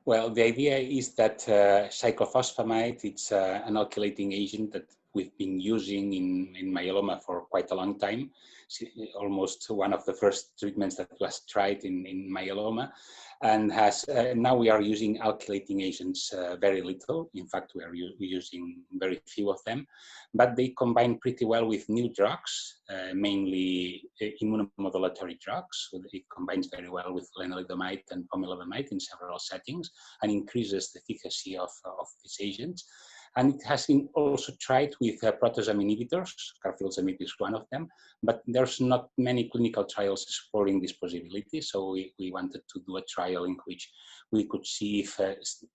Well, the idea is that cyclophosphamide, it's an alkylating agent that we've been using in myeloma for quite a long time. Almost one of the first treatments that was tried in myeloma, and has now we are using alkylating agents very little. In fact, we are using very few of them, but they combine pretty well with new drugs, mainly immunomodulatory drugs. So it combines very well with lenalidomide and pomalidomide in several settings and increases the efficacy of these agents. And it has been also tried with proteasome inhibitors. Carfilzomib is one of them, but there's not many clinical trials exploring this possibility. So we wanted to do a trial in which we could see if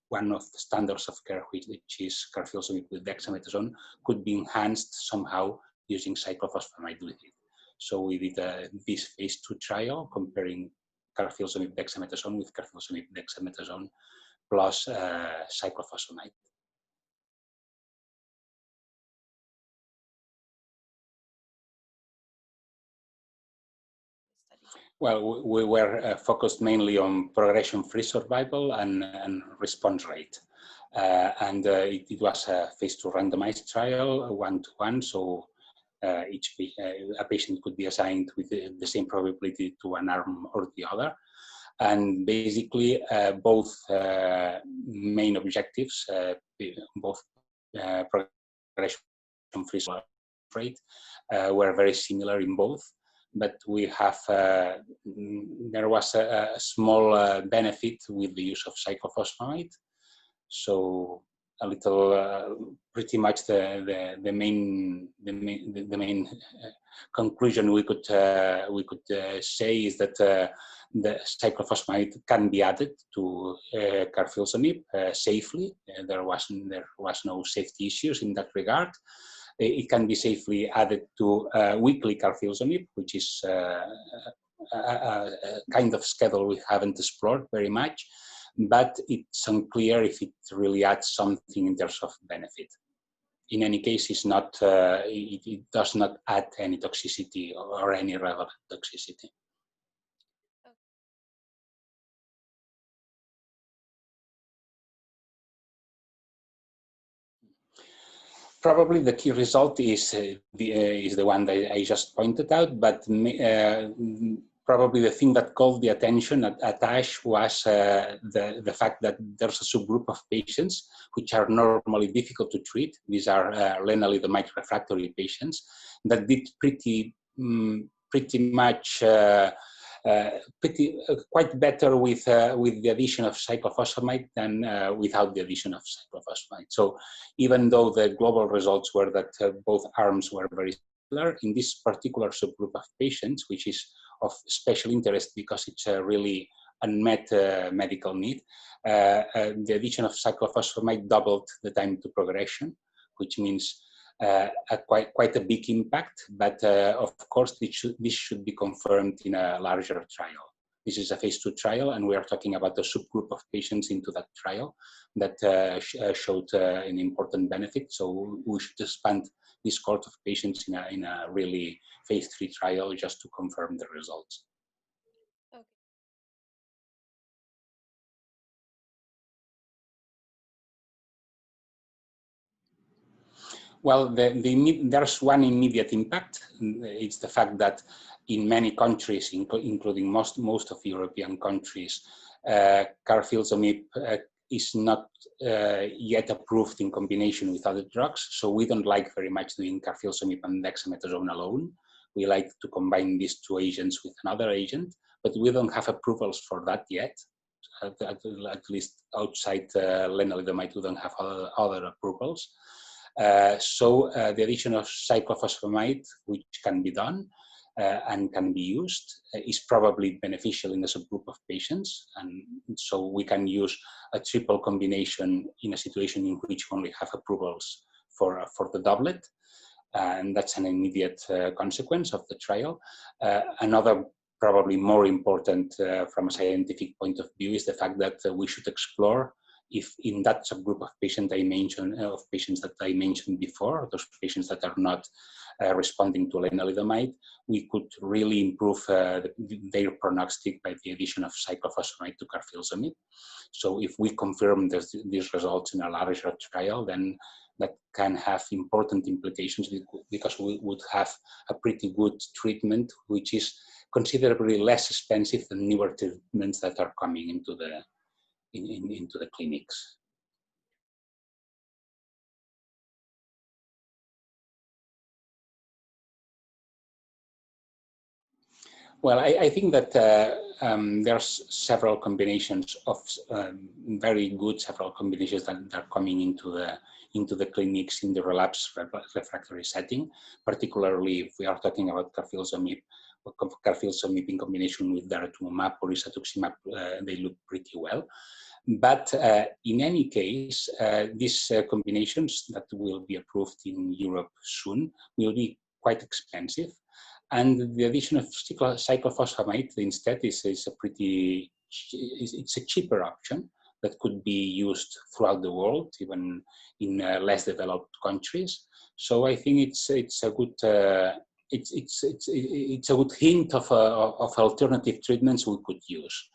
one of the standards of care, which is carfilzomib with dexamethasone, could be enhanced somehow using cyclophosphamide with it. So we did this phase 2 trial comparing carfilzomib dexamethasone with carfilzomib dexamethasone plus cyclophosphamide. Well, we were focused mainly on progression-free survival and response rate. It was a phase 2 randomized trial, 1-to-1, so a patient could be assigned with the same probability to one arm or the other. And basically, both main objectives, both progression-free survival rate, were very similar in both. But we have, there was a small benefit with the use of cyclophosphamide. So a little, pretty much the main conclusion we could say is that the cyclophosphamide can be added to carfilzomib safely. There was no safety issues in that regard. It can be safely added to weekly carfilzomib, which is a kind of schedule we haven't explored very much, but it's unclear if it really adds something in terms of benefit. In any case, it's not, it does not add any toxicity or any relevant toxicity. Probably the key result is the one that I just pointed out, but probably the thing that called the attention at ASH was the fact that there's a subgroup of patients which are normally difficult to treat. These are lenalidomide refractory patients that did pretty much quite better with the addition of cyclophosphamide than without the addition of cyclophosphamide. So even though the global results were that both arms were very similar, in this particular subgroup of patients, which is of special interest because it's a really unmet medical need, the addition of cyclophosphamide doubled the time to progression, which means quite a big impact, but of course this should be confirmed in a larger trial. This is a phase 2 trial, and we are talking about a subgroup of patients into that trial that showed an important benefit. So we should expand this cohort of patients in a really phase 3 trial just to confirm the results. Okay. Well, there's one immediate impact. It's the fact that in many countries, including most of European countries, carfilzomib is not yet approved in combination with other drugs. So we don't like very much doing carfilzomib and dexamethasone alone. We like to combine these two agents with another agent, but we don't have approvals for that yet. At least outside lenalidomide, we don't have other approvals. So the addition of cyclophosphamide, which can be done and can be used, is probably beneficial in a subgroup of patients. And so we can use a triple combination in a situation in which we only have approvals for the doublet. And that's an immediate consequence of the trial. Another probably more important from a scientific point of view is the fact that we should explore if in that subgroup of patients that I mentioned before, those patients that are not responding to lenalidomide, we could really improve their prognostic by the addition of cyclophosphamide to carfilzomib. So if we confirm these results in a larger trial, then that can have important implications because we would have a pretty good treatment, which is considerably less expensive than newer treatments that are coming into the clinics. Well, I think that there's several combinations of several combinations that are coming into the clinics in the relapsed refractory setting, particularly if we are talking about carfilzomib in combination with daratumumab or isatuximab, they look pretty well. But in any case, these combinations that will be approved in Europe soon will be quite expensive. And the addition of cyclophosphamide instead is a cheaper option that could be used throughout the world, even in less developed countries. So I think it's a good hint of alternative treatments we could use.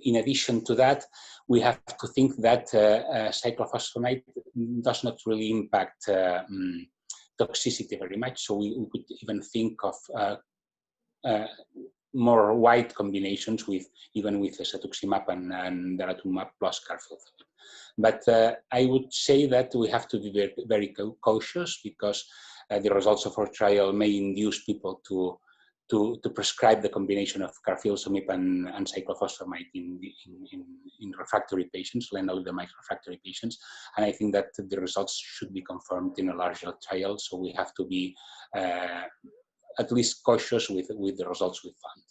In addition to that, we have to think that cyclophosphamide does not really impact toxicity very much. So we could even think of more wide combinations even with cetuximab and daratumumab plus carfilzomib. But I would say that we have to be very, very cautious because the results of our trial may induce people to prescribe the combination of carfilzomib and cyclophosphamide in refractory patients, lenalidomide refractory patients. And I think that the results should be confirmed in a larger trial. So we have to be at least cautious with the results we found.